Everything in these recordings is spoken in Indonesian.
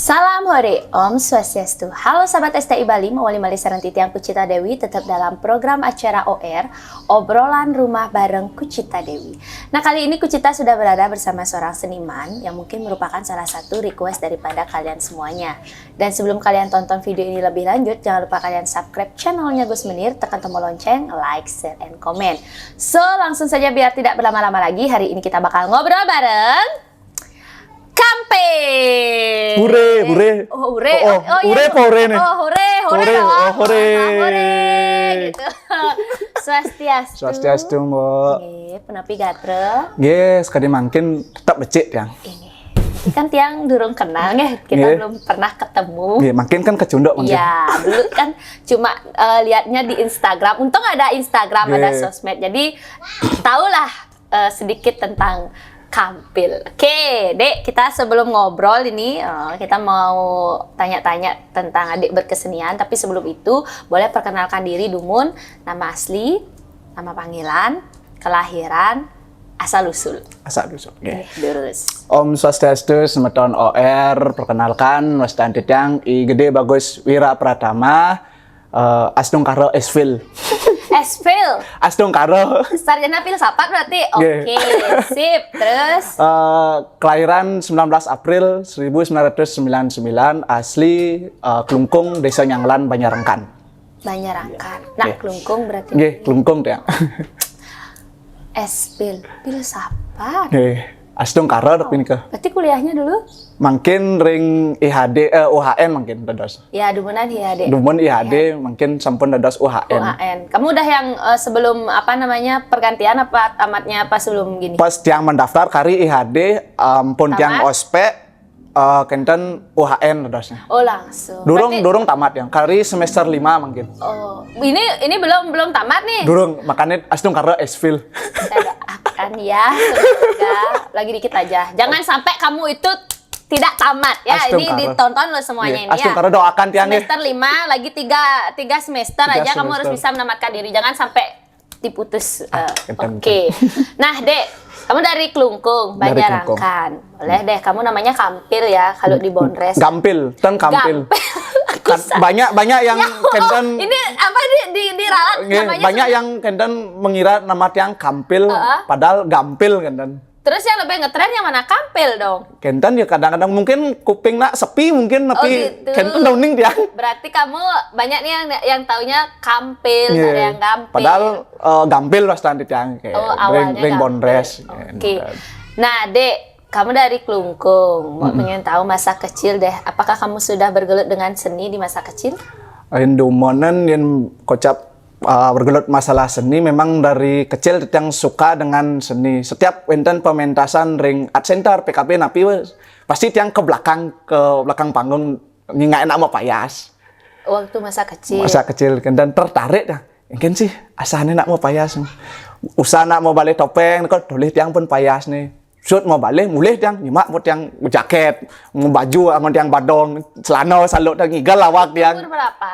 Salam hore, Om Swastiastu. Halo sahabat STI Bali, mawali mali Saranti Tiang Kucita Dewi tetap dalam program acara OR, obrolan rumah bareng Kucita Dewi. Nah, kali ini Kucita sudah berada bersama seorang seniman yang mungkin merupakan salah satu request daripada kalian semuanya. Dan sebelum kalian tonton video ini lebih lanjut, jangan lupa kalian subscribe channelnya Gus Menir, tekan tombol lonceng, like, share, and comment. So, langsung saja biar tidak berlama-lama lagi, hari ini kita bakal ngobrol bareng Kampil. Hure. Oh, hure. Oh, hure apa hure nih? Oh, hure. Oh, hure. Gitu. Swastiastu. Swastiastu, Mbak. Nggih, penapi gatre. Nggih, sekali mungkin tetap becik tiang. Ini kan tiang durung kenal nggih, kita Nggih. belum pernah ketemu. Nggih, makin kan kecunduk mungkin. Iya, dulu kan cuma lihatnya di Instagram. Untung ada Instagram, Nggih. ada sosmed. Jadi tahulah sedikit tentang Kampil. Oke, Dek, kita sebelum ngobrol ini kita mau tanya-tanya tentang adik berkesenian. Tapi sebelum itu, boleh perkenalkan diri Dumun, nama asli, nama panggilan, kelahiran, asal-usul. Asal-usul. Nggih. Terus. Om Swastiastu, Semeton OR, perkenalkan Mas Tanti Tiang, I Gede Bagus Wira Pratama, Astung Karo Esfil. Esfil, Astung Karo. sarjana filsafat berarti? Oke, Nggih. sip. Terus? Kelahiran 19 April 1999, asli Klungkung, Desa Nyanglan, Banyarengkan. Banyarangkan. Nah, Nggih. Klungkung berarti. Nggih, Klungkung Tiang. Esfil, filsafat. Nggih. Astung Karo tapi nikah. Berarti kuliahnya dulu? Mungkin ring IHD, UHN mungkin dados. Ya, Dumunan ya, Dek. Dumun IHD mungkin sampun dados UHN. UAN. Kamu udah yang sebelum apa namanya pergantian apa tamatnya apa sebelum gini? Pas tiang mendaftar kari IHD, pun tiang Tamat? ospek, kenten UHN dadosnya. Oh, langsung. Durung tamat yang kari semester 5 mungkin. Oh, ini belum tamat nih. Durung, makanya Astung Karo Esfil. Kita doakan ya, semoga lagi dikit aja. Jangan sampai kamu itu tidak tamat ya. Astung Ini Karo. ditonton loh semuanya ini ya. Astung Karo doakan tiang ya. Semester 5 lagi 3 semester Tiga aja kamu harus semester. bisa menamatkan diri. Jangan sampai diputus. kenten. Oke. Nah, Dek, kamu dari Klungkung, Dari Klungkung. Banyarangkan. Boleh deh, kamu namanya Kampil ya kalau di Bondres. Gampil, ten Kampil. Kan Gampil. banyak yang kenten Ini apa diralat nggih, namanya? banyak yang kenten mengira nama tiang Kampil, padahal Gampil kenten. Terus yang lebih ngetren yang mana? Kampil dong. Kenten ya kadang-kadang mungkin kuping nak sepi mungkin tapi gitu. kenten downing dia. Berarti kamu banyak nih yang taunya Kampil, Iya. ada yang Gampil. Padahal Gampil pas nanti tiang kayak awalnya ring Gampil. Bondres. Oke. Nah, Dek, kamu dari Klungkung. Pengen tahu masa kecil deh. Apakah kamu sudah bergelut dengan seni di masa kecil? Indomonen yang kocap bergelut masalah seni memang dari kecil yang suka dengan seni. Setiap wenten pementasan ring art center PKP napi wes, pasti tiang ke belakang panggung nggak enak mau payas. Waktu masa kecil. Masa kecil kan dan tertarik dah. Mungkin sih asalnya nak mau payas. Usaha nak mau balik topeng kok tulis tiang pun payas nih. Shoot mau balik mulai tiang nyimak mau tiang jaket, mau baju, mau tiang badong, celana salut dan ngigal lawak tiang. Umur berapa?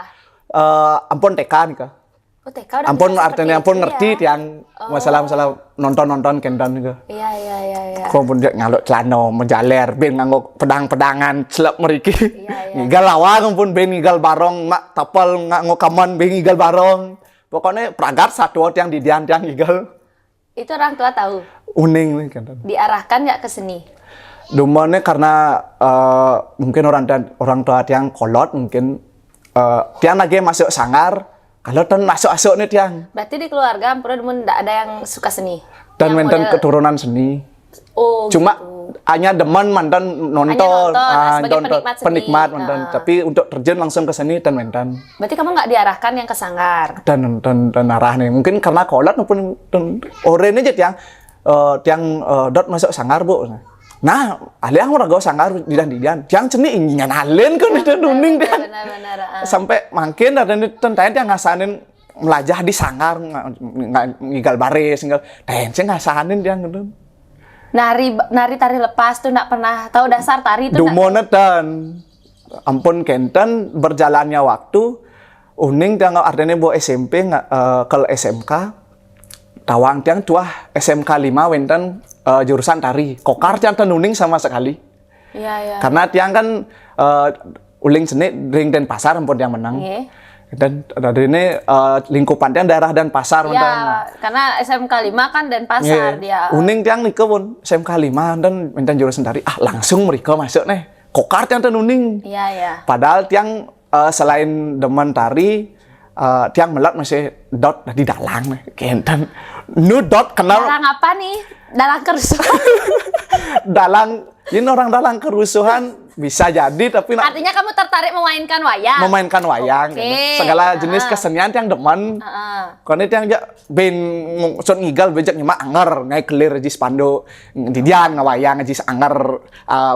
Ampun TK nih kak. Oh, TK udah Ampun bisa artinya seperti ampun itu ngerti ya? tiang masalah nonton kendan nih kak. Iya. Kok pun dia ngaluk celana menjaler ben nganggo pedang-pedangan celap meriki. Iya. Ngigal lawak ampun ben ngigal barong mak tapal nganggo kaman ben ngigal barong. Pokoknya pragat satu tiang di tiang ngigal Itu orang tua tahu. uning nih kendan. Diarahkan nggak ke seni? Dumane karena mungkin orang tua tiang kolot mungkin tiang lagi masuk sangar kalau tan masuk nih tiang Berarti di keluarga Ampura Dumun nggak ada yang suka seni? dan Yang menten model- keturunan seni. Oh, Cuma gitu. hanya demen mantan nonton, sebagai penikmat seni. penikmat mantan. Tapi untuk terjun langsung ke seni dan mantan Berarti kamu nggak diarahkan yang ke sanggar? dan arah nih mungkin karena kolot maupun oren aja tiang dot masuk sangar bu. Nah, alih orang gak sangar didan tiang ceni ingin nalen kan itu duning tiang Benar. sampai makin ada tentang tiang ngasanin melajah di sangar ngigal baris ngigal saya ngasanin tiang gitu. Nari tari lepas tuh nggak pernah tahu dasar tari itu nggak? Dumonet dan ampun kenten berjalannya waktu uning tiang artinya bu SMP ke SMK tawang tiang tuah SMK 5 wenten jurusan tari kokar tiang tenuning sama sekali Iya, iya. Karena tiang kan uling seni ring dan pasar ampun yang menang. Iya. Dan dari ini lingkupan tiang daerah dan pasar Ya, mantan. karena SMK 5 kan dan pasar dia. Uning tiang nika pun SMK 5 dan mantan jurusan dari langsung mereka masuk nih. Kokar tiang dan uning. Iya, iya. Padahal tiang selain demen tari tiang melat masih dot di dalang nih. Kentan nu dot kenal Dalang apa nih? Dalang kerusuhan. dalang ini orang dalang kerusuhan bisa jadi tapi Artinya kamu tertarik memainkan wayang? memainkan wayang Oke. gitu. Segala jenis kesenian tiang demen. Heeh. Karena tiang ja ben son ngigal bejak nyemak anger ngai kelir ji spando didian ngawayang ji anger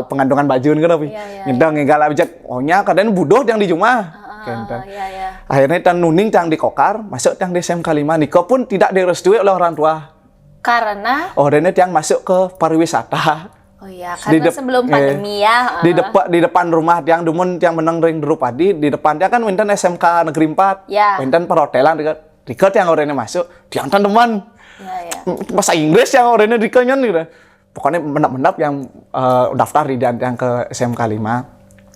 pengandungan baju kan tapi. Iya, iya, Ngidang ngigal bejak ohnya kadang budoh tiang di Jumah. Iya, iya. Akhirnya tiang nuning tiang di Kokar, masuk tiang di SMK 5. Niko pun tidak direstui oleh orang tua. Karena Orangnya tiang masuk ke pariwisata. oh iya, karena sebelum pandemi ya. Di depan rumah tiang dumun tiang menang ring Drupadi, di depan tiang kan winten SMK Negeri 4. Ya. Winten perhotelan dekat tiang orangnya masuk, tiang tan teman. Iya, iya. Bahasa Inggris yang orangnya dikenyan gitu. Pokoknya menap-menap yang daftar di tiang ke SMK 5.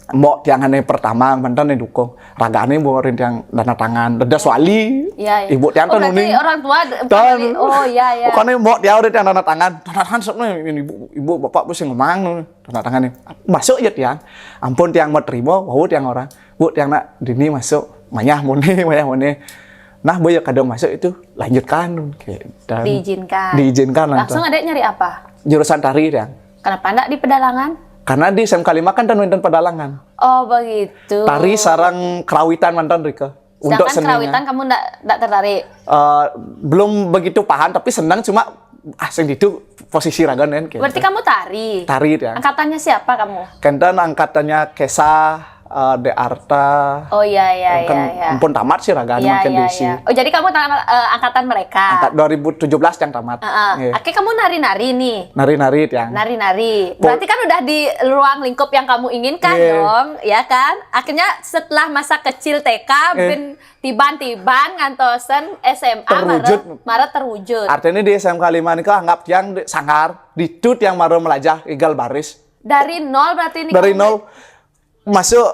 Mbok tiang ane pertama mantan dukung. Ragane mbok rin tiang dana tangan, dedas wali. Iya, iya. Ibu tiang Oh, tan berarti uning. orang tua Dan, oh iya, iya. Pokoknya mbok dia udah tanda tangan sebenarnya ini ibu bapak pasti ngomong tanda tangan nih masuk ya tiang, ampun tiang mau terima, wow tiang orang, bu tiang nak dini masuk, mayah mone, nah bu ya kadang masuk itu lanjutkan, dan diizinkan Langsung adek nyari apa? jurusan tari tiang, Kenapa enggak di pedalangan? karena di SMK 5 kan dan pedalangan, Oh begitu. tari sarang kerawitan mantan Rika. Sedangkan Untuk kerawitan kamu enggak tertarik? Belum begitu paham tapi senang cuma sing itu posisi ragan kan. Berarti kamu tari? Tari ya. Angkatannya siapa kamu? Kenten angkatannya Kesa, De Arta. Oh iya, iya, kan iya. ampun tamat sih ragan Iya, makin iya, diisi. iya. Oh jadi kamu angkatan mereka? Angkat 2017 yang tamat. Iya. Oke, kamu nari-nari nih? Nari-nari yang. Nari-nari. Berarti kan udah di ruang lingkup yang kamu inginkan dong, ya kan? Akhirnya setelah masa kecil TK, ben tiban-tiban ngantosen SMA Terwujud. Maret terwujud. Artinya di SMK 5 ini kok anggap yang sangar, ditut yang maru melajah igal baris. Dari nol berarti ini Dari kamu- nol masuk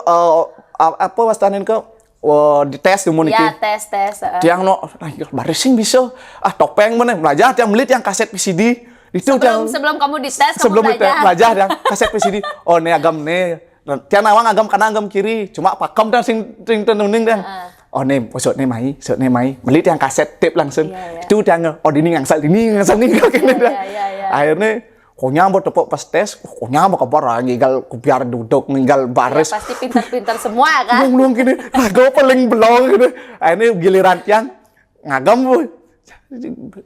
apa wastanin ke di tes umum Ya, iki. tes. Tiang no igal baris sing bisa. Topeng mana melajah tiang beli tiang kaset PCD. Itu Sebelum kamu dites, sebelum kamu itu belajar yang kaset PCD. Oh nih agam nih. Tiang nawang agam kanan agam kiri. Cuma pakem dan sing tenuning dan. Oh nih posok nih mai. Beli tiang kaset tape langsung. Iya, iya. Itu tiang oh dini ngangsal nih kene dah. iya. Akhirnya konya mau tepuk pas tes, konya mau kabar ngigal biar duduk ninggal baris. Ya, pasti pintar-pintar semua kan? Belum gini, rago paling belong gitu. Akhirnya giliran tiang ngagam bu.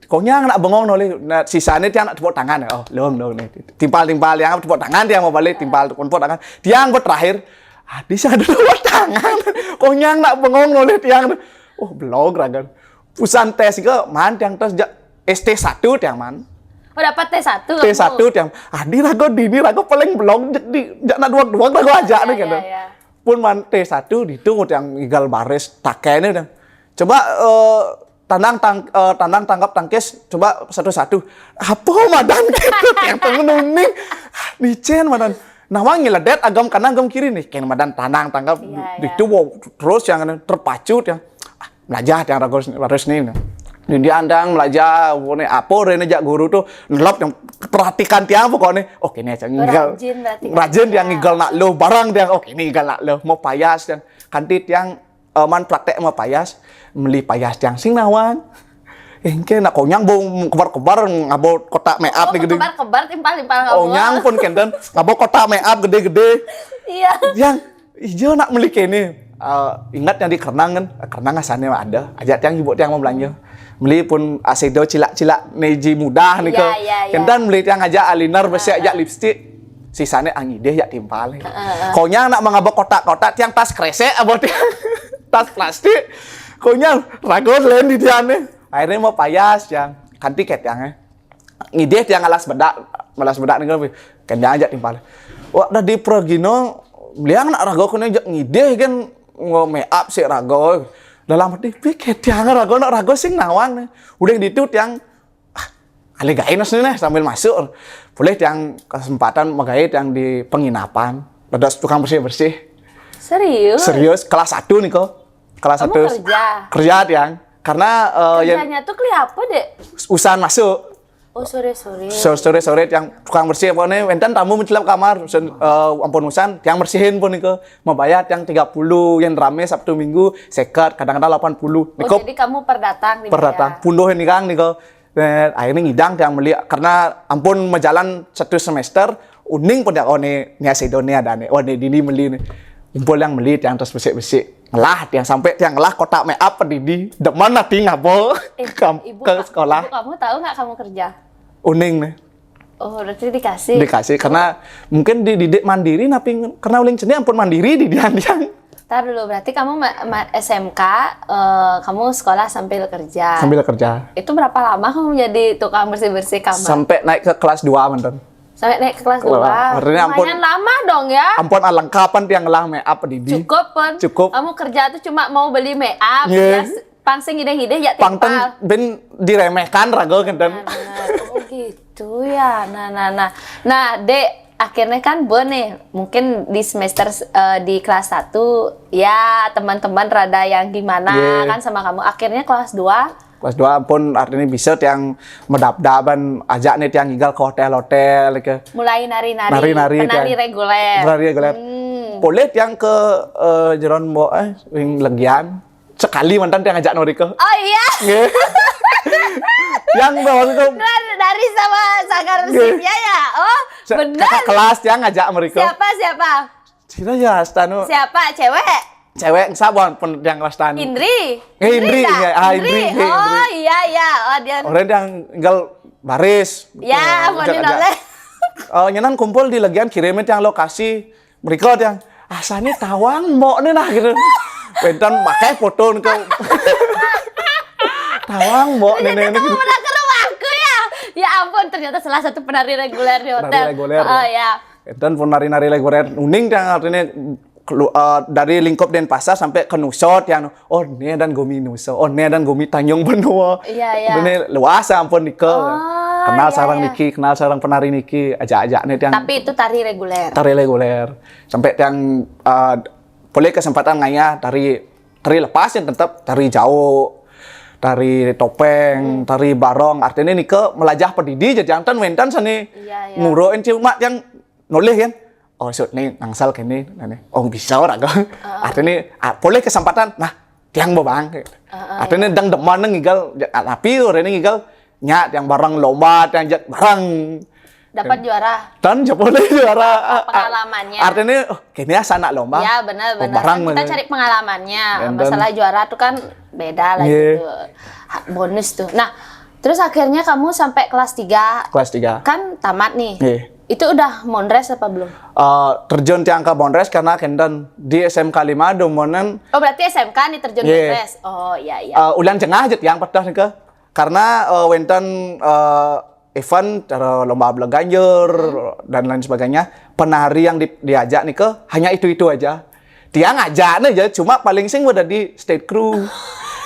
Konya nak bengong noli, nah sisanya tiang nak tepuk tangan. Oh, belum nih. Timpal yang tepuk tangan tiang mau balik timpal tepuk tangan. Tiang buat terakhir, di sana tepuk tangan. Konya nak bengong noli tiang. Oh, belum ragan. Pusan tes ke man tiang tes ST1 tiang man. Oh dapat T1 kamu? T1 tiang. Di rago paling belong di jangan dua rago aja nih gitu. Iya. Pun man T1 ditunggu yang igal baris takene dan coba tandang tangkap tangkis coba satu-satu apa madan gitu yang pengenuning licin madan nawang ngeledet agam kanan agam kiri nih kayak madan tandang tangkap Iya. ditunggu terus yang terpacu yang belajar yang baris nih dia andang belajar apa rene jak guru tuh nelop yang perhatikan tiang pokoknya oke ini aja ngigal rajin yang ngigal nak lo barang dia oke ini ngigal nak lo mau payas yang kantit yang man praktek mau payas beli payas yang sing nawang engke nak konyang bau kebar-kebar ngabo kotak make up nih gede kebar timpal kamu. konyang pun kenten ngabo kotak make up gede-gede Iya. yang ijo nak beli kene ingat yang di Kerenang asalnya ada ajak yang ibu yang mau belanja beli pun asedo cilak-cilak neji mudah nih kok. Kentan beli yang ngajak aliner besi ajak lipstick. Sisanya angide ya timpal. Konya nak mengabok kotak-kotak yang tas kresek abot tas plastik. Konya ragon lain di tiane. Akhirnya mau payas yang kan tiket yang ngide yang alas bedak nih kan. Kendan ajak timpal. Wah dah di Progino beliang nak rago konya ajak ngide kan make up si rago. Dalam hati pikir tiang rago sing nawang nih udah ditut yang Ale gawe nih sambil masuk. Boleh yang kesempatan magawe yang di penginapan. Ada tukang bersih-bersih. Serius? Serius kelas 1 nih kok. Kelas Kamu 1. kerja? Kerja yang karena Kerjanya tuh kelihatan deh. usaha masuk. Oh sore. Sore yang tukang bersih pokoknya enten tamu mencelap kamar ampun usan yang bersihin pun niko membayar yang 30 yang rame Sabtu Minggu sekat kadang-kadang 80 niko Jadi kamu perdatang punduh ini kang niko akhirnya ngidang yang meli karena ampun menjalan 1 semester uning pun ya nih Sidonia dan dini meli nih kumpul yang meli yang terus bersih ngelah yang sampai yang ngelah kotak make up pedidi deman nanti ngabo ke sekolah. Ibu kamu tahu nggak kamu kerja? Uning nih. Oh, berarti dikasih karena mungkin dididik mandiri tapi karena uling jenis ampun mandiri di dian. Ntar dulu, berarti kamu SMK, kamu sekolah sambil kerja. Itu berapa lama kamu jadi tukang bersih-bersih kamar? Sampai naik ke kelas 2 mantan. Sampai naik ke kelas 2. Lumayan lama dong ya. Ampun alengkapan tiang ngelah make up pedidi. Cukup. Kamu kerja tuh cuma mau beli make up, yeah. ya pangsing ide-ide ya timpal. Pangten ben diremehkan rago kenten. Oh gitu ya. Nah, Dek, akhirnya kan nih, mungkin di semester di kelas 1 ya teman-teman rada yang gimana kan sama kamu. Akhirnya kelas 2 pun artinya bisa yang medap-daban ajak nih yang tinggal ke hotel-hotel ke mulai nari-nari penari reguler. Boleh yang ke jeron mo ring legian sekali mantan yang ngajak Noriko. Oh iya. Yang bawa itu dari sama Sagar Resipnya ya. Oh, benar. Kakak kelas yang ngajak Noriko. Siapa? Cina ya stanu. Siapa? Cewek sabon pun yang kelas tanu. Indri. Indri. Oh iya. Oh dia. Orang yang tinggal baris. Ya, mau dinoleh. Nyenan kumpul di legian kirimin yang lokasi berikut yang asalnya tawang mbok nih nah gitu. Bentan pakai foto nih kau. Tawang mbok nih. Kamu pernah ke rumahku ya? Ya ampun, ternyata salah satu penari reguler di hotel. Oh ya. Bentan penari reguler uning yang artinya dari lingkup Denpasar sampai ke Nusot yang ini dan Gomi Nusot, ini dan Gomi Tanjung Benua. Iya. Ini luas ampun Nike. Kenal sarang Niki, kenal sarang penari Niki, ajak-ajak nih yang. Tapi itu tari reguler. Sampai yang boleh kesempatan ngaya tari lepas yang tetap tari jauh. Tari topeng, tari barong, artinya Nike melajah pedidi jadi antan wentan sini. Nguruin cuma yang noleh kan. Oh, shoot nih, nangsal kini, oh bisa orang kan? Artinya, boleh kesempatan, nah, tiang bang, artinya dang deman ngigal, tapi orang ini ngigal nyat yang barang lomba, yang barang dapat juara. Dan boleh juara. Pengalamannya. Artinya, kini sana lomba. Ya benar. Barang kita cari pengalamannya. Masalah juara tuh kan beda lah gitu. Bonus tuh. Nah, terus akhirnya kamu sampai kelas 3. Kelas 3. Kan tamat nih. Itu udah mondres apa belum? Terjun tiang ke mondres karena kendan di SMK 5 domonan. Oh berarti SMK nih terjun mondres. Oh iya. Ulang jengah aja yang pedah nih ke. Karena wenten event lomba belaganjur dan lain sebagainya, penari yang diajak nih ke hanya itu aja. Dia ngajak nih aja, cuma paling sing udah di state crew.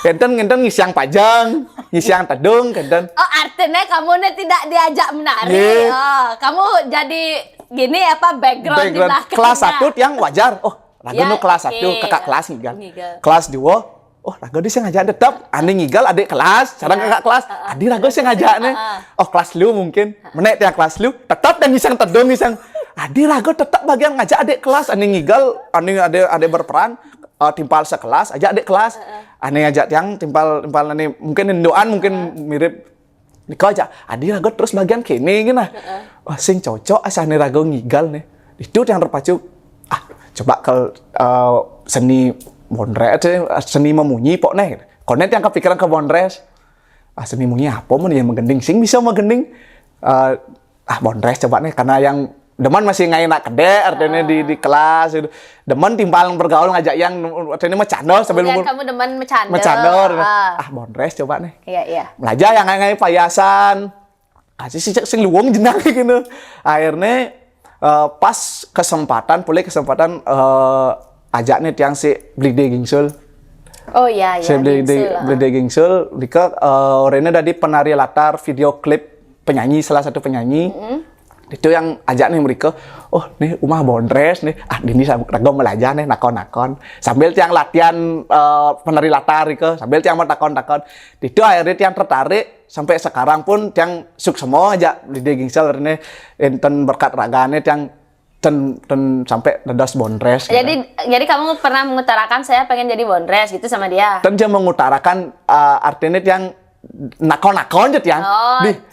Kenten ngisi yang pajang, ngisi yang tedung, kenten. Oh artinya kamu nih tidak diajak menari. Oh, kamu jadi gini apa background di belakangnya. Kelas 1 yang wajar. Oh, lagu nu kelas 1 kakak kelas ngigal. Kelas 2, oh lagu dia ngajak tetap. Ane ngigal adik kelas, sareng kakak kelas. Adi lagu saya ngajak nih. Oh kelas lu mungkin, menek yang kelas lu tetap dan ngisi yang tedung ngisi yang. Adi lagu tetap bagian ngajak adik kelas. Ane ngigal, ane ada berperan. Timpal sekelas, ajak adik kelas. Aneh ajak yang timpal ane mungkin indoan mungkin mirip Niko aja. Adi rago terus bagian kini gini. Wah sing cocok asane rago ngigal nih. Itu yang terpacu. Coba ke seni mondres, seni memunyi pok nih. Konet yang kepikiran ke mondres. Seni memunyi apa mun yang menggending sing bisa menggending. Mondres coba nih karena yang deman masih ngainak kede artinya di kelas itu. Deman timpal bergaul ngajak yang artinya macandor sambil kamu deman macandor. Mondres coba nih. Iya. Belajar yang ngai payasan. Kasih sing luwung jenang gitu. Akhirnya pas kesempatan ajak nih tiang si Blide Gingsul. Oh iya. Si Blide Gingsul dika orangnya dari penari latar video klip penyanyi, salah satu penyanyi. Itu yang ajak nih mereka, oh nih rumah Bondres nih, ini rago belajar nih nakon-nakon. Sambil tiang latihan penari latar itu, sambil tiang mau takon-takon. Itu akhirnya tiang tertarik, sampai sekarang pun tiang semua aja di Gingsel ini enten berkat ragane tiang ten sampai dadas Bondres. Jadi kamu pernah mengutarakan saya pengen jadi Bondres gitu sama dia? Dan dia mengutarakan artinya tiang nakon-nakon aja tiang.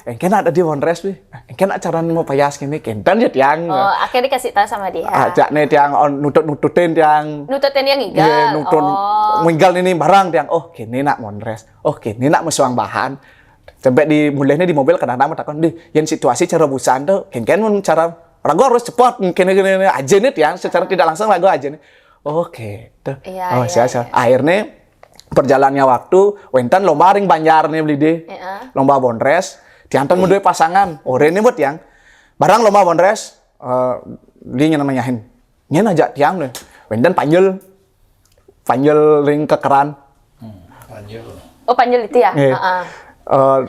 Engken ada di Bondres nih. Engken acara mau payas gini, kentan aja tiang. Akhirnya dikasih tahu sama dia. Ajak nih tiang nututin tiang. Nututin dia ngigal. Iya, ngigal ini barang tiang. Oh, kini nak Bondres. Oh, kini nak mesuang bahan. Sampai mulainya di mobil kadang-kadang takon di yang situasi cara busan tuh, kenken cara ragu harus cepat, kini aja nih tiang secara tidak langsung ragu aja nih. Oke, tuh. Oh, siap. Akhirnya perjalannya waktu, wentan lomba ring Banjar nih beli deh, lomba Bondres, tiantan dua pasangan, ore ini buat yang, barang lomba Bondres, dia nanyain, nyen ajak tiang nih, wentan panjel ring kekeran. Panjel. Oh panjel itu ya?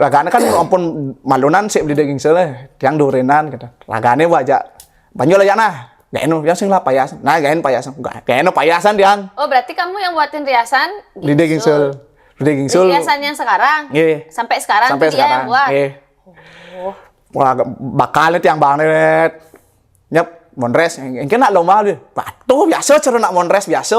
Ragane kan ampun malunan sih beli daging sele, tiang durenan gitu, ragane wajak, panjel aja nah. Gak enak, yang sing lah payasan. Nah, gak enak payasan. Gak enak payasan dia. Oh, berarti kamu yang buatin riasan Di Gingsul. Riasan yang sekarang? Iya. Sampai sekarang Sampai dia yang buat? Iya. Wah, bakalnya tiang banget. Nyep, Bondres. Engke nak lomba dia. Batu, biasa cara nak Bondres, biasa.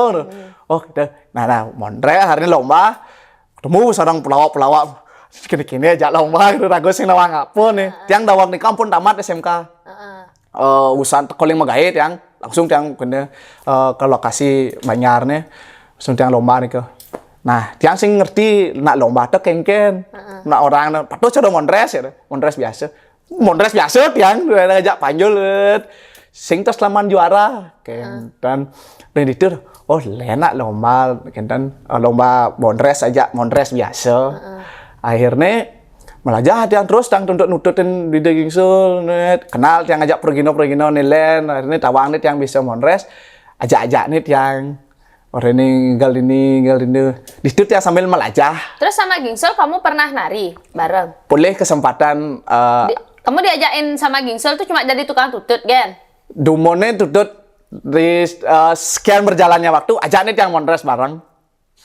Oh, gitu. Nah, Bondres hari ini lomba. Ketemu sarang pelawak-pelawak. Kini-kini aja lomba. Ragu sing nawang apa nih. Tiang dawang di kampung tamat SMK. Usaha calling magait yang langsung tiang kena ke lokasi Banjar nih, langsung tiang lomba nih ke. Nah, tiang sing ngerti nak lomba tuh kengken, nak orang patuh cara Bondres ya, Bondres biasa tiang udah ngajak panjul, sing terus laman juara, dan itu, oh lenak lomba, kenten lomba Bondres aja, Bondres biasa, akhirnya malah jahat yang terus tang nututin di Gingsul kenal yang ngajak pergino nilen akhirnya tawang nih yang bisa Bondres ajak nih yang orang ini gal ini di situ yang sambil melajah. Terus sama Gingsul kamu pernah nari bareng? Boleh kesempatan kamu diajakin sama Gingsul tuh cuma jadi tukang tutut kan? Dumone tutut di sekian berjalannya waktu ajak nih yang Bondres bareng.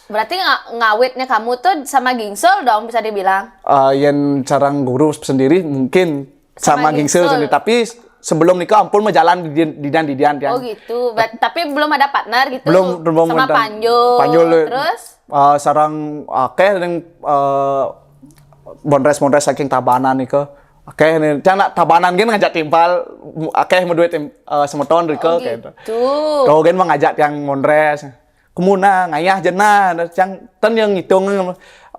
Berarti ngawitnya kamu tuh sama Gingsul dong bisa dibilang? Yang carang guru sendiri mungkin sama Gingsul sendiri, tapi sebelum nikah ampun jalan di dian. Oh gitu, tapi belum ada partner gitu? Belum sama Panjul terus? Sarang yang Bondres saking tabanan nih ke. Nih, jangan tabanan gini ngajak timpal, mau duit semeton nih ke. Oh gitu. Kau gini mengajak yang Bondres. Kemuna ngayah jenah yang ngitung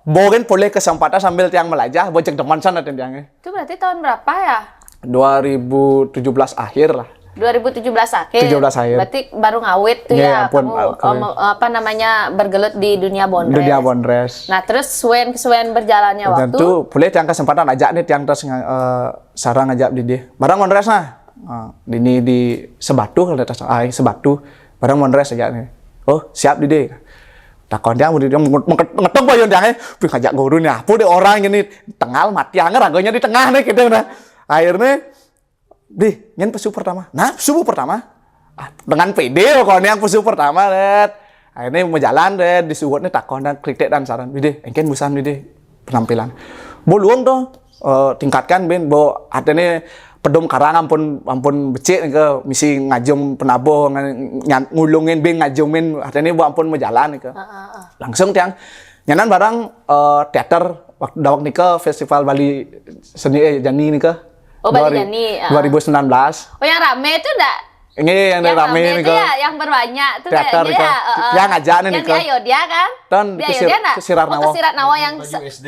bogen boleh kesempatan sambil tiang melajah bocek teman sana tiangnya. Itu berarti tahun berapa ya? 2017 akhir lah. 2017 akhir. 17 akhir. Berarti baru ngawit tuh ya ampun, kamu bergelut di dunia Bondres. Dunia Bondres. Nah, terus suwen berjalannya waktu. Tentu boleh tiang kesempatan ajak nih tiang terus sarang ngajak di dia. Barang Bondres nah. Di Sebatu kalau atas Sebatu. Barang Bondres aja nih. Oh, siap di takon dia ngetok bayon dia ngajak guru nih apa deh orang ini tengal mati anger ragonya di tengah nih gitu nah. Akhirnya nyen pesu pertama. Nah, pesu pertama dengan PD kok yang pesu pertama lihat. Akhirnya mau jalan deh disuwut nih takon dan kritik dan saran. Bide, engken busan bide penampilan. Boluang tuh tingkatkan ben bo artinya pedom karang ampun becik ke misi ngajum penabuh ngulungin ben ngajumin artinya bu ampun mau jalan ke. Langsung tiang nyanan barang teater waktu dawak nika festival Bali Seni Jani nika. Oh Bali Jani. 2019. Oh yang rame itu enggak? Ini yang rame nih ya, yang berbanyak tuh teater kayaknya ya. Yang ngajak nih Yang di Ayodhya kan? Dan di Ayodhya enggak? Ke Siratnawa. Oh ke Siratnawa yang baju SD.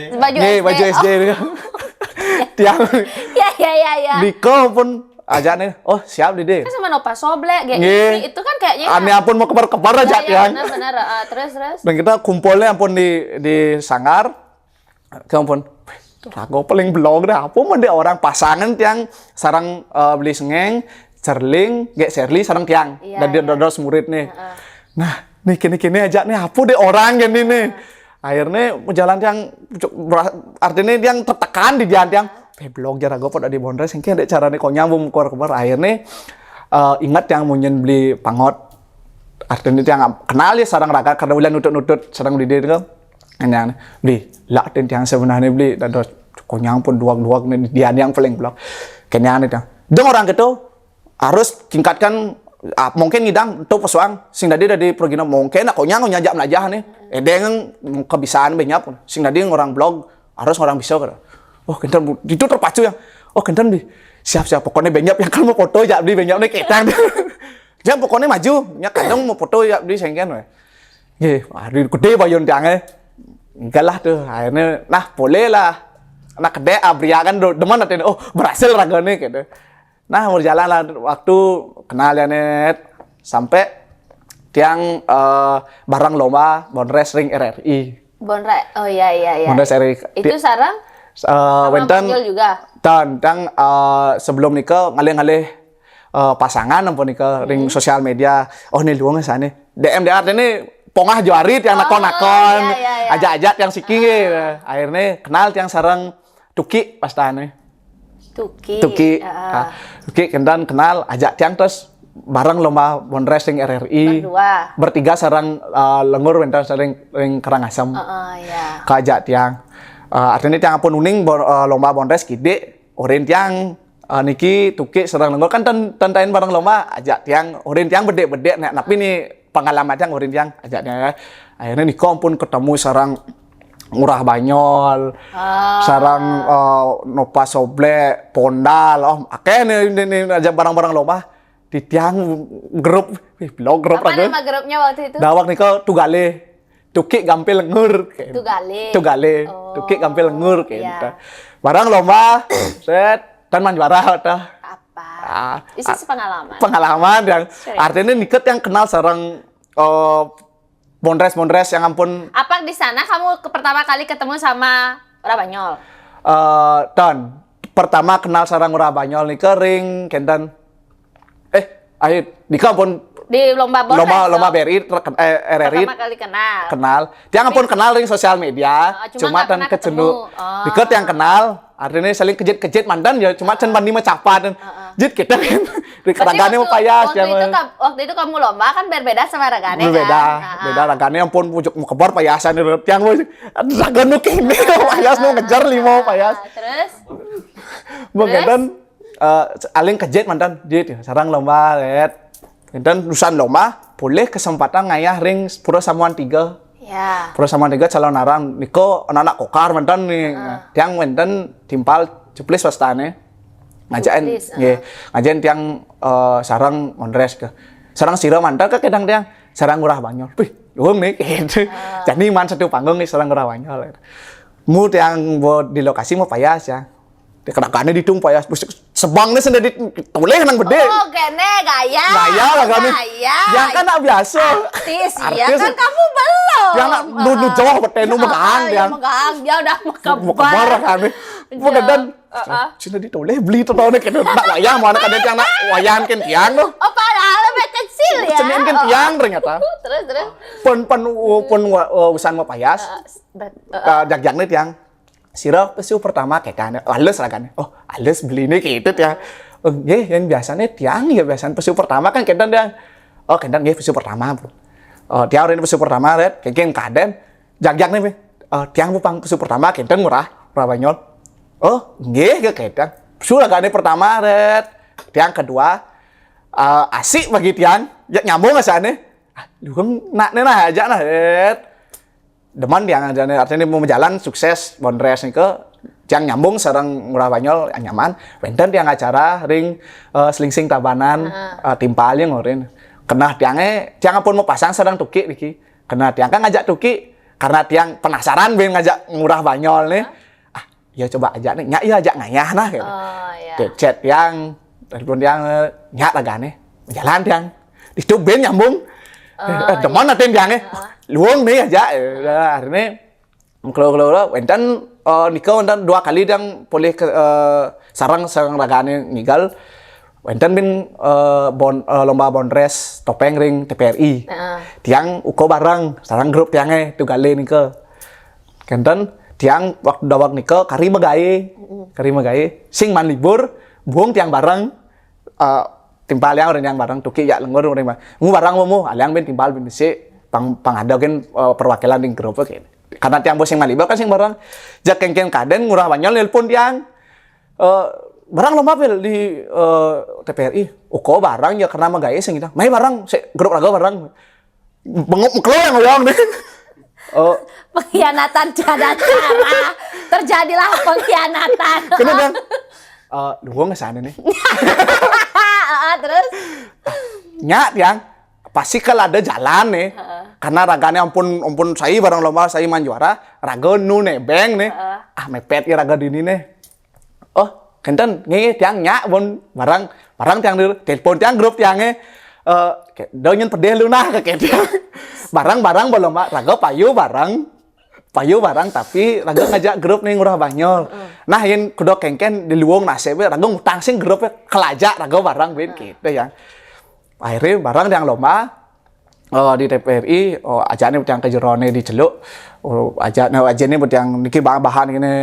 Baju SD nih. Tiang. Ya. Niko pun ajak nih. Oh, siap di deh. Kan sama Nova Soble itu kan kayaknya. Aneh ampun mau kebar-kebar aja tiang. Benar. Terus. Dan kita kumpulnya ampun di Sanggar. Ampun. Rago paling blog dah. Apa mah dia orang pasangan tiang sarang beli sengeng, cerling, Serli sarang tiang. Dan dia dodos murid nih. Nah, nih kini aja nih apa deh orang gini nih. Akhirnya jalan yang artinya yang tertekan di jalan yang blog jar aku pada di Bondres engke ada carane kok nyambung keluar akhirnya ingat yang munyen beli pangot artinya yang kenal ya sarang raga karena ulah nutut sarang di dia kan yang beli lah yang sebenarnya beli dan konyang pun duak dia yang paling blog kenyang itu dong orang gitu harus tingkatkan mungkin ngidang tuh pesuang sing dari progino mungkin aku nyang nyajak melajah nih dengan kebiasaan banyak sing dari orang blog harus orang bisa kan oh kentan itu terpacu yang oh kentan bi siap pokoknya banyak yang kalau mau foto ya beli banyak nih ketang jangan pokoknya maju nya kadang mau foto ya beli sengken we hari gede bayon tiangnya enggak lah tuh akhirnya nah boleh lah anak gede abria kan demen nanti oh berhasil ragane gitu nah berjalan lah waktu kenal ya net sampai tiang barang lomba Bondres ring RRI Oh iya Bondres RRI itu sarang wenten juga dan sebelum nikah ngalih pasangan ampun nikah ring sosial media oh nih luang sana DM ini pongah juari yang nakon ajak-ajak yang siking akhirnya kenal yang sarang Tuki pas tane Tuki kendan kenal ajak tiang terus bareng lomba Bondres ring RRI bertiga sarang lengur wentan sering Karangasem kajak tiang artinya tiang pun uning lomba Bondres gede orin tiang niki Tuki sarang lengur kan tentain bareng lomba ajak tiang orin tiang bedek nah tapi nih pengalaman tiang orin tiang ajak tiang akhirnya niko pun ketemu sarang Ngurah Banyol, sarang Nopa Soble, Pondal, akeh nih aja barang-barang lomba di tiang grup, blog grup apa nama grupnya waktu itu? Dawak nih kau Tugale, Tuki Gampil Lengur, Tugale, Tuki Gampil Lengur, gitu. Barang lomba, set, dan manjuara, apa? Itu pengalaman. Pengalaman yang artinya niket yang kenal sarang Bondres yang ampun. Apa di sana kamu pertama kali ketemu sama Ngurah Banyol? Pertama kenal sarang Ngurah Banyol nih kering kendan. Ayo dika pun di lomba Bondres. Lomba BRI RRI. Pertama kali kenal. Dia ampun kenal ring sosial media. Cuma dan kecendu. Diket yang kenal. Artinya saling kejit mandan ya. Cuma can bandi mecapat. Jit kita kan. Ragane mau payas waktu itu kamu lomba kan berbeda sama Ragane beda Ragane ampun pucuk mau kebar payasan yang mau Ragane kene payas mau ngejar limo payas terus begitu aling kejet mantan dit sarang lomba lihat dan lusan lomba boleh kesempatan ngayah ring Pura Samuan 3 Pura Samuan 3 calon narang niko anak kokar mantan nih tiang mantan timpal jeplis pastane ngajain tiang sarang Bondres ke sarang Sira mantan ke kedang tiang sarang Ngurah Banyol luang nih gitu jadi man satu panggung nih sarang Ngurah Banyol mu tiang di lokasi mau payas ya kadang-kadang ditung payas sebang nih sendiri toleh nang bede kene gaya lah kan yang kan tak biasa artis ya kan kamu belum yang nu jauh betenu megang dia udah kebar kan begitu cina ditoleh beli tuh tahunnya kena nak wayang mana kadang tiang nak wayang kan tiang tuh padahal lebih kecil ya cenin kan tiang ternyata terus pun usan mau payas jak nih tiang Sira pesiu pertama kayak kan halus lah kan halus beli nih gitu ya yang biasanya tiang ya biasanya pesiu pertama kan kendan dia kendan ya pesiu pertama tiang ini pesiu pertama red kayak kaden jak nih tiang bupang pesiu pertama kendan Ngurah Banyol nggih kekedang. Sudah gane pertama red. Tiang kedua asik bagi tiang. Ya nyambung asane. Luang nak aja nah red. Deman tiang artinya mau jalan sukses Bondres nih ke tiang nyambung sareng Ngurah Banyol nyaman. Wenten tiang acara ring selingsing tabanan timpalnya ngorin. Kena tiang pun mau pasang sareng Tuki niki. Kena tiang kan ngajak Tuki karena tiang penasaran ben ngajak Ngurah Banyol nih. Ya coba aja nih, ajak ngayah nah gitu. Chat yang telepon yang nyak lagane, jalan tiang. Itu ben nyambung. Deman natin tiangnya. Luang nih aja. Akhirnya kalau wenten nikah wenten 2 kali yang boleh sarang lagane ngigal. Wenten bin lomba Bondres topeng ring TPRI. Tiang uko bareng sarang grup tiangnya Tugale nikah. Kenten tiang waktu dawak nike kari magae sing man libur buang tiang bareng timpal yang orang yang bareng tuki ya lengur orang mah barang mu aliang ben timpal ben bisi pang ada kan perwakilan di grup gitu. Karena tiang bos yang man libur kan sing bareng jak kengken kaden ngurah banyol nelpon tiang barang lomba pel di TPRI uko barang ya karena magae sing gitu mai barang grup raga barang bengok meklo yang ngoyong deh. Pengkhianatan tiada cara. Terjadilah pengkhianatan. Kenapa? Gua nggak sana nih. Terus? Nyak yang pasti kalau ada jalan nih. Karena raganya ampun saya barang lomba saya man juara, raga nu nebeng nih. Mepet ya raga dini nih. Oh, kenten ngi tiang nyak bon barang tiang di telepon tiang grup tiangnya. Donyen pedih lu nah kayak tiang. Barang belum raga payu barang tapi raga ngajak grup nih ngurah banyol. Nah yang kudo kengken di luang nasib raga ngutang sing grupnya kelajak raga barang ben gitu ya. Akhirnya barang yang lomba di TPRI ajaknya yang kejerone diceluk ajaknya buat yang niki bahan ini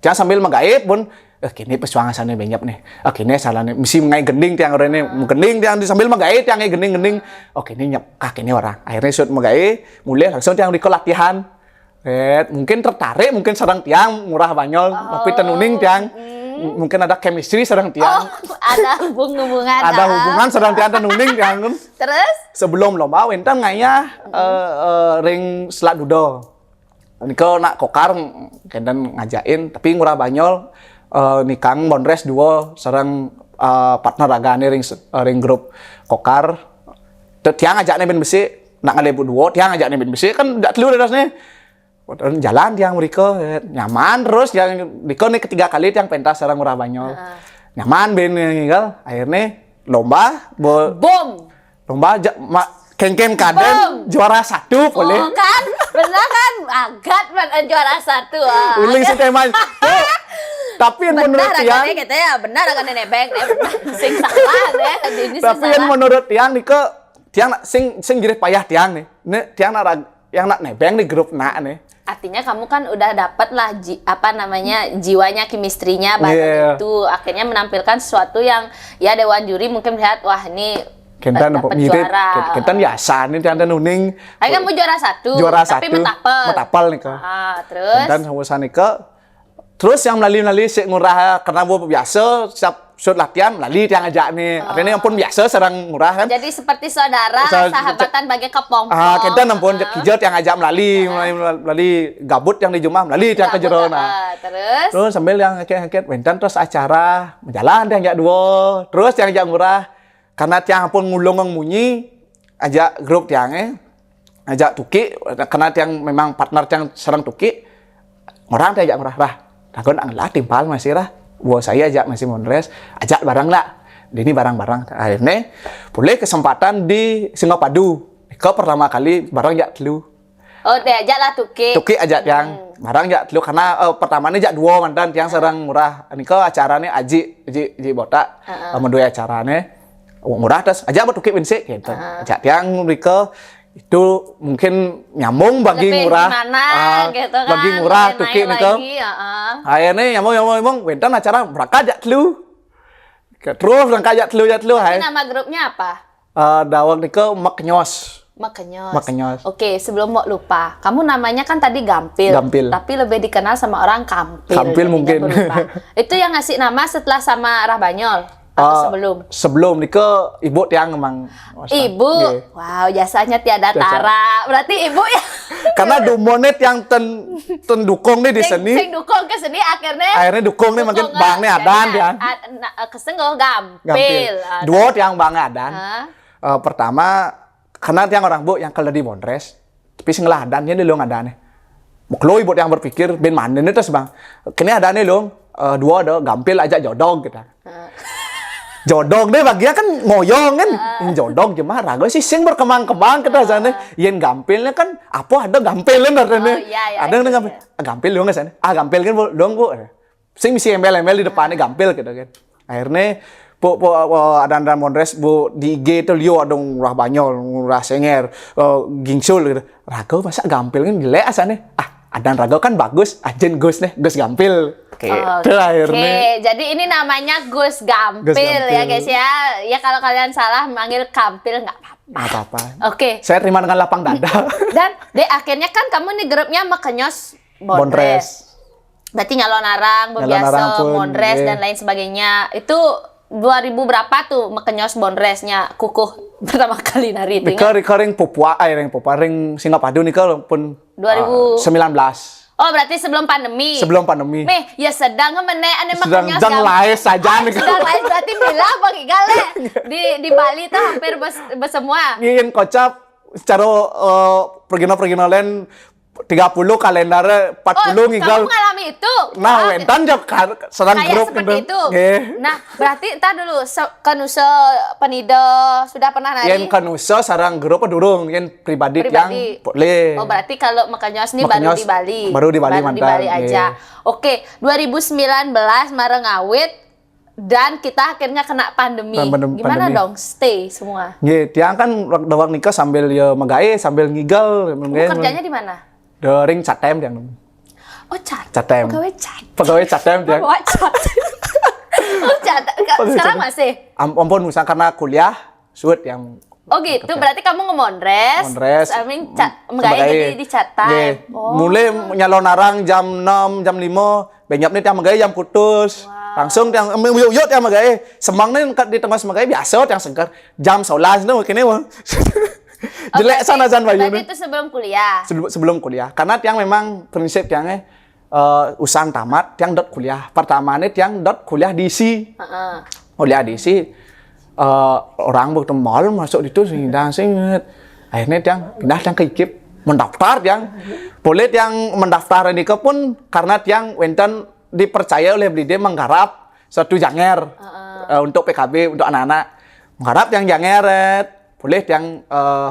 jangan sambil mengaib pun kini pesuangan sana banyak nih. Kini salah nih mesti ngai gending tiang orang ini gending tiang sambil mengaib tiang gending. Kini nyap kini orang akhirnya shoot mengaib mulai langsung tiang di latihan. Mungkin tertarik mungkin sedang tiang murah banyol tapi tenuning tiang mungkin ada chemistry sedang tiang ada hubungan sedang tiang tenuning tiang terus sebelum lomba wentan ngaya ring selat dudo niko nak kokar kendan ngajain tapi murah banyol nikang Bondres duo sareng partner ragane ring grup kokar tiang ajaknya ben besi nak ngalebu duo tiang ajaknya ben besi kan dak telu dasne jalan tiang mereka nyaman terus yang Niko nih ketiga kali tiang pentas sareng murah banyol nyaman ben tinggal akhirnya lomba kengken kaden juara 1 boleh kan benar kan agat juara 1 uling si teman tapi yang menurut tiang kita ya benar akan nenek beng sing salah deh tapi yang menurut tiang Niko tiang sing jirih payah tiang nih tiang yang nak nebeng di grup nak nih artinya kamu kan udah dapet lah jiwanya chemistry-nya itu akhirnya menampilkan sesuatu yang ya dewan juri mungkin melihat wah ini kentan dapat juara kentan biasa nih tiang nuning ayo kamu juara 1 tapi metapel nih ke terus kentan sama nih ke terus yang melalui si ngurah karena gua biasa siap shoot latihan melalui tiang ajak nih artinya pun biasa serang ngurah kan jadi seperti saudara sahabatan bagai kepompong kita nampun hijau tiang ajak melalui gabut yang di Jumah melalui tiang kejeron terus sambil yang ngeket wentan terus acara berjalan tiang ajak dua terus tiang ajak ngurah karena tiang pun ngulung munyi ajak grup tiangnya ajak tuki karena tiang memang partner tiang serang tuki orang tiang ajak ngurah ragon anglah timpal masih buat saya ajak masih Mondres, ajak barang lah. Ini barang-barang. Akhirnya boleh kesempatan di Singapadu. Kau pertama kali barang ajak telu. Oh, diajak lah Tuki. Tuki ajak yang barang ajak telu karena pertamanya ajak dua mantan yang serang murah. Ini kau acaranya Aji botak. Mendua acaranya murah terus ajak buat Tuki bensi gitu. Ajak yang mereka itu mungkin nyambung bagi murah gitu kan, bagi murah tuki nih akhirnya nyambung wentan acara berangkat ajak telu terus berangkat ajak telu tapi nama grupnya apa dawak nih ke Maknyos. Oke, sebelum mau lupa kamu namanya kan tadi Gampil tapi lebih dikenal sama orang Kampil mungkin itu yang ngasih nama setelah sama Rah Banyol atau sebelum ke ibu tiang emang ibu wow jasanya tiada tara berarti ibu ya karena dumonet yang ten dukung nih di sini sing dukung ke sini akhirnya dukung nih makin bang nih adan tiang kesenggol Gampil dua tiang bang adan pertama karena tiang orang bu yang kalau di Bondres tapi sing adan dia dulu adan nih Buklo ibu yang berpikir ben mana nih terus bang kini adan nih lo dua ada Gampil aja jodong kita jodong deh bagian kan ngoyong kan jodong cuma raga sih sing berkembang-kembang kita sana yen Gampilnya kan apa ada Gampilin artinya ada yang Gampil dong sana Gampil kan dong bu sing misi embel-embel di depannya Gampil gitu kan akhirnya ada Mondres bu di IG itu liu ada ngurah Banyol ngurah Senger gingsul gitu raga masa Gampil kan gila asane adan raga kan bagus, ajen Gus nih, Gus Gampil. Gitu akhirnya. Jadi ini namanya Gus Gampil, Gus Gampil. ya guys ya. Ya kalau kalian salah manggil Gampil nggak apa-apa. Nggak apa-apa. Oke. Saya terima dengan lapang dada. Dan akhirnya kan kamu nih grupnya Mekenyos Bondres. Bondres. Berarti Nyalon Arang, Nyalon Bebiasa, Arang pun, Mondres iya. dan lain sebagainya. Itu 2000 berapa tuh Mekenyos Bondresnya kukuh pertama kali nari itu? Nika ring Papua, ring Singapadu nika pun 2019. 19. Oh, berarti sebelum pandemi. Sebelum pandemi. Meh, ya sedang ngemene ane Sedang Mekenyos. jang laes saja nih. Sedang lain berarti bila Bang Igal ya. Di Bali tuh hampir besemua. Ingin kocap secara pergina lain 30 kalender 40 ngigal. Kamu mengalami itu? Nah, entan jab serang kayak grup seperti itu. Nggih. Nah, berarti entar dulu kanusa penida sudah pernah nari? Yen kanusa sarang grup durung, yen pribadi yang boleh. Oh, berarti kalau Mekenyos ini baru Mekenyos di Bali. baru di Bali, Baru di mantan. Bali aja. Oke, 2019 mareng awit dan kita akhirnya kena pandemi. Gimana Pandemi. dong stay semua? Nggih, tiang kan dawang nikah sambil ya magae sambil ngigal. Kamu kerjanya di mana? Dering catem tiang. Oh, cat. Catem. Pegawai cat. Pegawai catem tiang. Bawa cat. Oh, cat. Sekarang masih? Ampun misalnya karena kuliah suit yang Oh gitu, berarti kamu nge-Mondres. Mondres. I mean, megaya di chat time. Nggih. Mulai nyalon arang jam 6, jam 5, benyap nih tiang megaya jam putus. Langsung tiang yuk tiang megaya. Semang nih di tengah semagaya biasa tiang segar. Jam 11 nih kene wah. Jelek sana jan bayu Berarti itu sebelum kuliah. sebelum kuliah. Karena tiang memang prinsip tiangnya usahan tamat tiang dot kuliah. Pertamanya tiang dot kuliah di ISI. Heeh. Kuliah di ISI orang bertemu mal masuk itu sehingga singet. Akhirnya tiang pindah tiang ke IKIP mendaftar tiang. Boleh tiang mendaftar ini ke pun karena tiang wenten dipercaya oleh Blide menggarap suatu janger untuk PKB untuk anak-anak. Menggarap tiang jangeret. Boleh tiang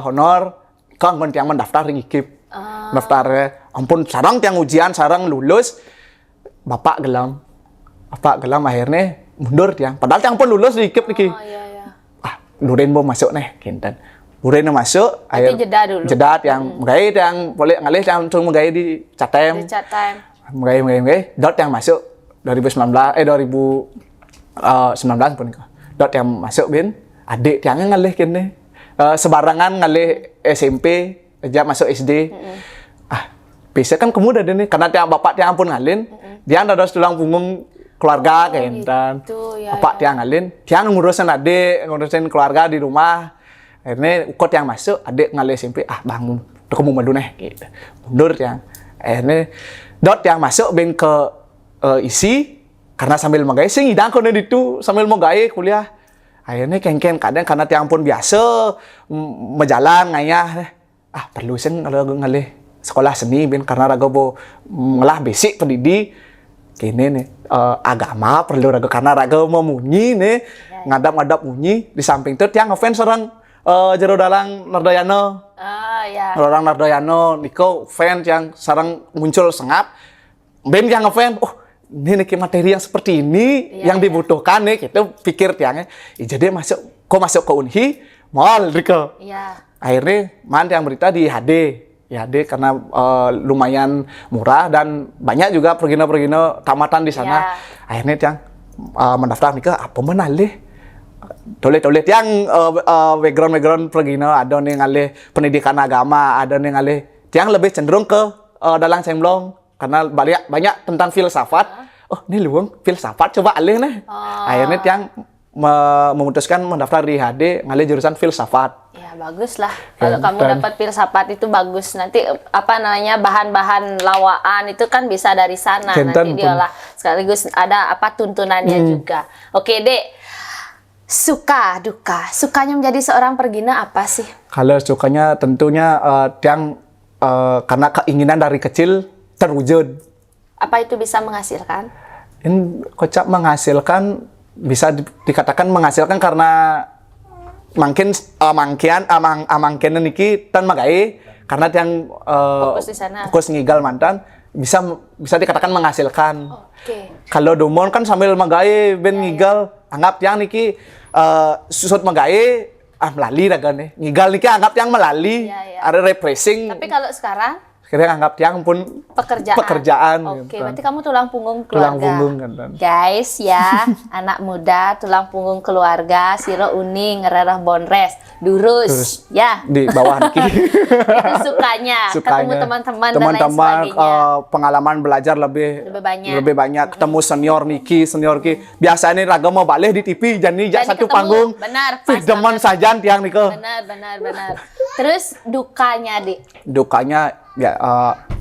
honor kan tiang mendaftar di IKIP. Daftar ampun sarang tiang ujian sarang lulus bapak gelam akhirnya mundur tiang padahal tiang pun lulus di IKIP lagi. Oh iya iya. Luren mau masuk nih kinten Luren masuk jeda dulu. jeda tiang megai tiang boleh ngalih tiang langsung megai di catem Di chat time. megai dot yang masuk 2019 pun dot yang masuk bin adik tiangnya ngalih kene sebarangan ngalih SMP aja masuk SD. Bisa kan kemudian nih karena tiang bapak tiang pun ngalin, dia ada tulang punggung keluarga kentan. Gitu, ya, Bapak tiang ngalin, tiang ngurusin adik, ngurusin keluarga di rumah. Akhirnya ukot yang masuk, adik ngalih SMP, bangun, udah kamu malu nih, gitu. Mundur tiang. Akhirnya dot yang masuk ben ke isi karena sambil menggaya sing hidang kono itu sambil menggaya kuliah. Akhirnya kengken kadang karena tiang pun biasa menjalan ngayah. Perlu sen kalau ngalih sekolah seni ben karena raga bo ngelah basic pendidik kini nih agama perlu raga karena raga mau munyi nih ngadap munyi di samping itu tiang ngefans orang jero dalang Nardoyano. Ya. Orang Nardoyano niko fans yang sarang muncul sengap ben yang ngefans ini nih materi yang seperti ini yang dibutuhkan nih gitu pikir tiangnya jadi masuk ke Unhi mal Riko. Iya. Akhirnya yang berita di HD karena lumayan murah dan banyak juga pergina tamatan di sana. Akhirnya tiang mendaftar nih ke apa menalih Tolet yang background pergina ada nih ngalih pendidikan agama, ada nih ngalih tiang lebih cenderung ke dalang semblong karena banyak tentang filsafat. Ini luang filsafat coba alih nih. Akhirnya tiang memutuskan mendaftar di HD ngalih jurusan filsafat. Ya bagus lah. Kalau kamu dapat filsafat itu bagus. Nanti bahan-bahan lawaan itu kan bisa dari sana nanti diolah. Sekaligus ada tuntunannya juga. Oke, Dek. Suka duka. Sukanya menjadi seorang pergina apa sih? Kalau sukanya tentunya tiang karena keinginan dari kecil terwujud. Apa itu bisa menghasilkan? Ini kocak menghasilkan bisa dikatakan menghasilkan karena mungkin amangkian niki tan magai karena yang fokus di sana. Fokus ngigal mantan bisa dikatakan menghasilkan. Kalau domon kan sambil magai ben ngigal anggap yang niki susut magai melali raga nih ngigal niki anggap yang melali ada repressing. Tapi kalau sekarang Akhirnya nganggap tiang pun pekerjaan. Oke, gitu. berarti kamu tulang punggung Tulang keluarga. punggung kan. Guys ya, anak muda tulang punggung keluarga, siro uning, ngerereh bonres, durus, ya. Di bawah Niki. Itu sukanya, ketemu teman-teman dan lain sebagainya. Pengalaman belajar lebih banyak. Ketemu senior Ki. Biasanya Raga mau balik di TV, jadi satu ketemu, panggung. benar, Demen saja tiang Niko. Benar. Terus dukanya, Dik? Dukanya ya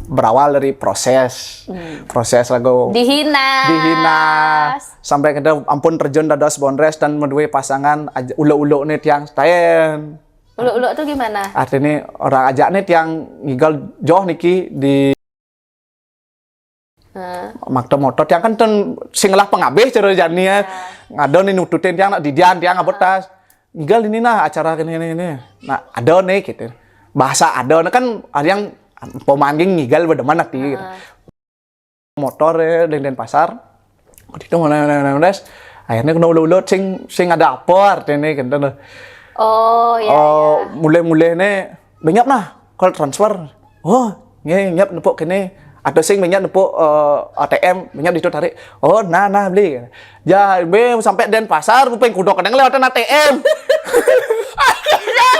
berawal dari proses Raga dihina sampai kita ampun terjun dados bonres dan medue pasangan ulo-ulo nih tiang tayen. Ulo-ulo tuh gimana? Artinya orang ajak nih tiang ngigal joh Niki di makta motor tiang kan singlah pengabeh cara jadinya ngado nih nututin tiang nak didian tiang ngabetas ngigal ini nah acara ini nah ada nih gitu bahasa ada kan ada yang pemangging ngigal berdeman nanti gitu. Motor dan pasar itu mana akhirnya kena ulo-ulo sing ada apa artinya gitu. Mulai nih banyak nah kalau transfer nyap nepuk kene atau sing banyak nepuk ATM banyak itu tarik nah beli ya sampai den pasar pupeng kudo kadang lewatan ATM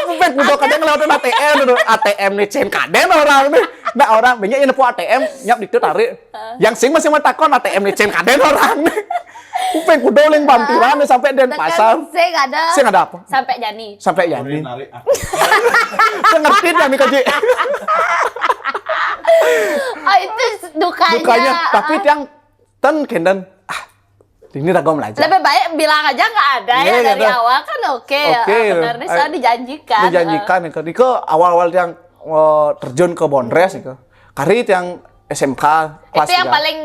pupeng kudo kadang lewatan ATM nih cen kaden orang nih nah orang banyak yang nepuk ATM nyap itu tarik yang sing masih matakon ATM nih cen kaden orang nih pupeng kudo ling pampiran sampai den pasar sing ada apa sampai Jani saya ngerti dah nih kaji. Itu dukanya. Tapi yang kenden ini Raga belajar. Lebih baik bilang aja nggak ada dari awal kan oke. Benar nih soal dijanjikan. Itu awal-awal yang terjun ke bonres itu. Karit yang SMK kelas 3. Itu yang paling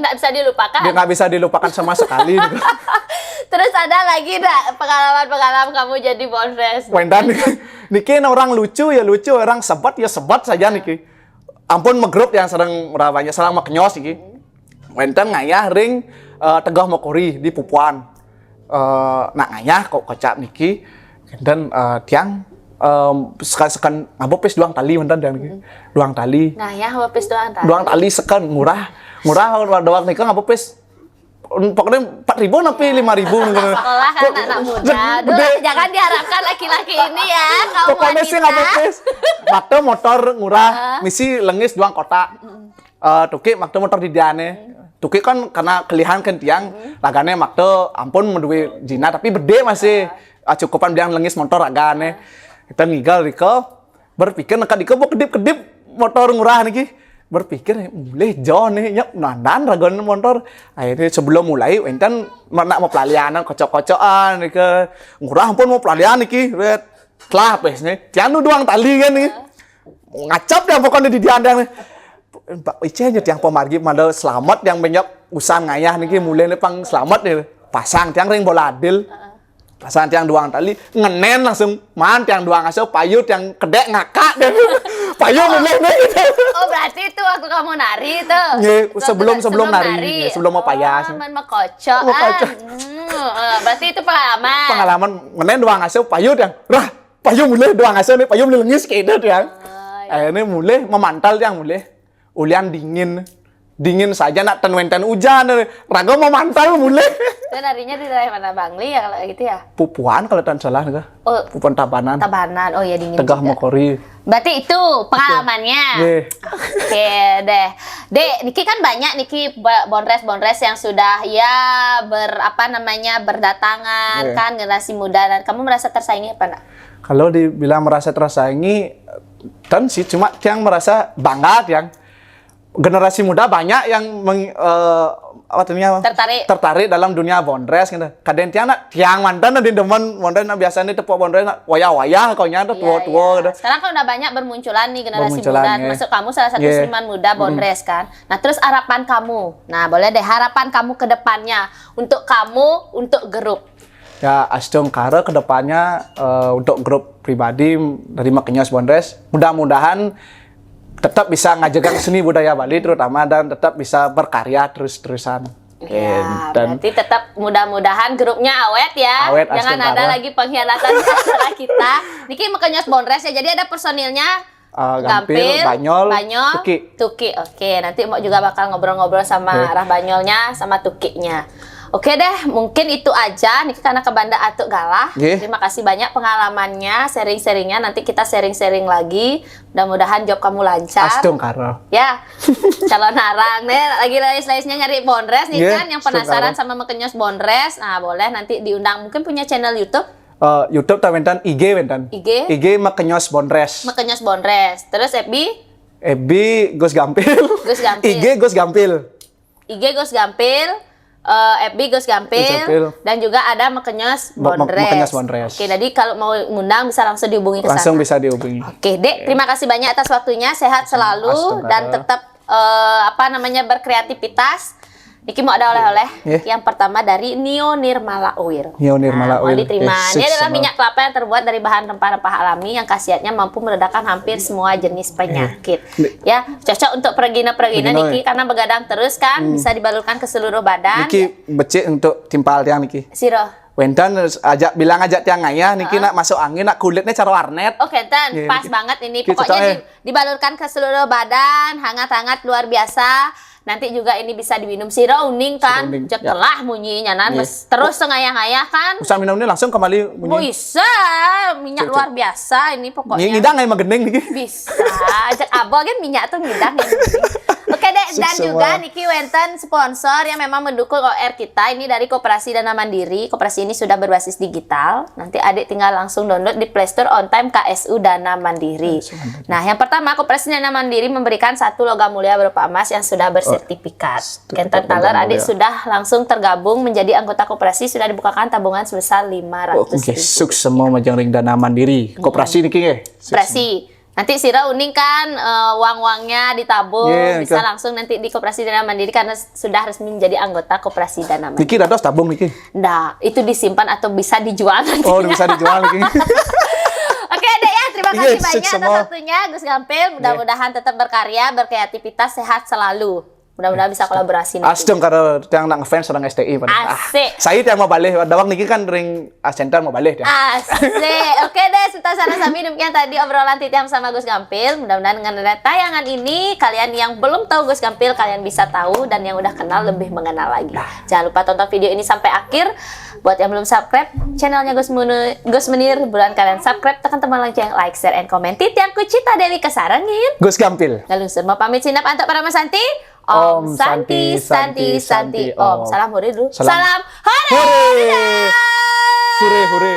nggak bisa dilupakan. Dia nggak bisa dilupakan sama sekali. Terus ada lagi nggak pengalaman kamu jadi bonres? Wendan Niki orang lucu, orang sebat saja Niki. Ampun megrup yang sedang merawanya, sedang maknyos iki. Wenten ngayah ring tegah mokori di Pupuan. Nak ngayah kok kocap niki. Dan tiang sekan ngabopes duang tali wenten dan niki. Duang tali. Ngayah ngabopes duang tali. Duang tali sekan murah doang niki ngabopes pokoknya 4.000 tapi 5.000 sekolah kan anak muda. Jangan diharapkan laki-laki ini ya kaum pokoknya sih nggak bepes waktu motor murah misi lengis doang kota tuki waktu motor di diane tuki kan karena kelihan kan tiang lagane waktu ampun menduwe jina tapi bede masih cukupan biang lengis motor agane kita ngigal Riko berpikir nak Riko mau kedip motor murah nih berpikir boleh jauh nih nyap nandan ragon motor akhirnya sebelum mulai enten nak mau pelalianan kocok-kocokan ke murah pun mau pelalian nih red telah pesnya tiang doang tali kan nih ngacap dia pokoknya di diandang nih Mbak Ice aja tiang pemargi malah selamat yang banyak usaha ngayah nih mulai nih pang selamat nih pasang tiang ring boladil pasang tiang doang tali ngenen langsung man tiang doang asuh payut yang kedek ngakak deh payut mulai nih berarti itu waktu kamu nari tuh. Sebelum nari, sebelum mau payas. Mau kocok. Berarti itu pengalaman. Pengalaman ngenen doang asuh payut yang payut mulai doang asuh nih payut lengis kayak yang. Akhirnya mulai memantal yang mulai. Ulian dingin saja nak ten hujan. Raga memantal mulai. Dan narinya di daerah mana Bangli ya kalau gitu ya? Pupuan kalau tan salah nih. Pupuan Tabanan. Oh ya dingin Tegah juga. Mokori. Berarti itu pengalamannya. Oke deh. Dek, Niki kan banyak Niki bonres yang sudah ya berdatangan kan generasi muda dan kamu merasa tersaingi apa enggak? Kalau dibilang merasa tersaingi kan sih cuma yang merasa bangga yang generasi muda banyak yang tertarik dalam dunia bondres gitu. Kadang tiang mantan di demen bondres biasanya tepuk bondres wayah-wayah kaunya tua-tua gitu. Sekarang kan udah banyak bermunculan nih generasi muda. Masuk kamu salah satu seniman muda bondres kan. Nah, terus harapan kamu. Nah, boleh deh harapan kamu ke depannya untuk kamu untuk grup. Ya, Astung Kara ke depannya untuk grup pribadi dari Maknyos Bondres mudah-mudahan tetap bisa ngajaga seni budaya Bali terutama dan tetap bisa berkarya terus-terusan. Ya, berarti tetap mudah-mudahan grupnya awet ya. Jangan ada lagi pengkhianatan di antara kita. Niki Maknyos Bondres ya. Jadi ada personilnya Gampil, Banyol, Tuki. Tuki. Oke, nanti mau juga bakal ngobrol-ngobrol sama arah Banyolnya sama Tukinya. Oke deh, mungkin itu aja nih karena ke Banda Atuk Galah. Terima kasih banyak pengalamannya, sharing-sharingnya. Nanti kita sharing-sharing lagi. Mudah-mudahan job kamu lancar. Astung karo. Ya, calon narang nih lagi laris-larisnya nyari bondres nih kan, yang penasaran sama mekenyos bondres. Nah, boleh nanti diundang. Mungkin punya channel YouTube. YouTube tawentan IG wentan. IG Mekenyos Bondres. Mekenyos Bondres. Terus FB Gus Gampil. Gus Gampil. IG Gus Gampil. IG Gus Gampil. FB Gus Gampil, dan juga ada Mekenyos Bondres. Mekenyos Bondres. Oke, jadi kalau mau ngundang bisa langsung dihubungi ke sana. Langsung bisa dihubungi. Oke, Dek, terima kasih banyak atas waktunya. Sehat selalu dan tetap berkreativitas. Niki mau ada oleh-oleh. Yang pertama dari Nio Nirmala Oil. Nio Nirmala Oil. Mau diterima. Ini adalah minyak kelapa yang terbuat dari bahan rempah-rempah alami yang khasiatnya mampu meredakan hampir semua jenis penyakit. Ya, cocok untuk pergina-pergina Niki karena begadang terus kan, bisa dibalurkan ke seluruh badan. Niki becik untuk timpal tiang Niki. Siro. Wentan bilang ajak tiang ayah Niki nak masuk angin, nak kulitnya cara warnet. Oke, Tan, pas banget ini. Pokoknya dibalurkan ke seluruh badan, hangat-hangat luar biasa. Nanti juga ini bisa diminum siro uning kan, cekelah munyinya nan, terus ngayah-ngayah kan. Usah minum ini langsung kembali bunyi. Bisa, minyak luar biasa ini pokoknya. Ngidang emang gening Niki. Bisa, ajak abo kan minyak tuh ngidang. Oke deh, dan juga Niki Wenten sponsor yang memang mendukung OR kita ini dari Koperasi Dana Mandiri. Koperasi ini sudah berbasis digital. Nanti adik tinggal langsung download di Play Store on time KSU Dana Mandiri. Nah, yang pertama Koperasi Dana Mandiri memberikan 1 logam mulia berupa emas yang sudah bersertifikat. Kenten Taler adik sudah langsung tergabung menjadi anggota koperasi, sudah dibukakan tabungan sebesar 500.000. Sukses semua majang ring Dana Mandiri. Koperasi Niki ya. Koperasi. Nanti Sira uning kan uang-uangnya ditabung, bisa langsung nanti di Koperasi Dana Mandiri karena sudah resmi menjadi anggota Koperasi Dana Mandiri. Niki dados tabung Niki? Nah, itu disimpan atau bisa dijual nanti. Oh, bisa dijual Niki. Oke deh ya, terima kasih banyak atas waktunya Gus Gampil. Mudah-mudahan tetap berkarya, berkreativitas, sehat selalu. Mudah-mudahan bisa kolaborasi nanti. Astung kalau yang nak ngefans orang STI pada. Asik. Saya yang mau balik, dawang Niki kan ring center mau balik ya. Asik. Oke deh, kita sana-sami demikian tadi obrolan Titiam sama Gus Gampil. Mudah-mudahan dengan tayangan ini kalian yang belum tahu Gus Gampil kalian bisa tahu, dan yang udah kenal lebih mengenal lagi. Jangan lupa tonton video ini sampai akhir. Buat yang belum subscribe channelnya Gus Menir, buruan kalian subscribe, tekan tombol lonceng, like, share, and comment. Titiamku Cita Dewi kesarangin. Gus Gampil. Lalu semua pamit sinap antuk para Mas Santi. Om Santi, Santi, Santi, Om. Salam hore dulu. Salam hore. Hore. Hore.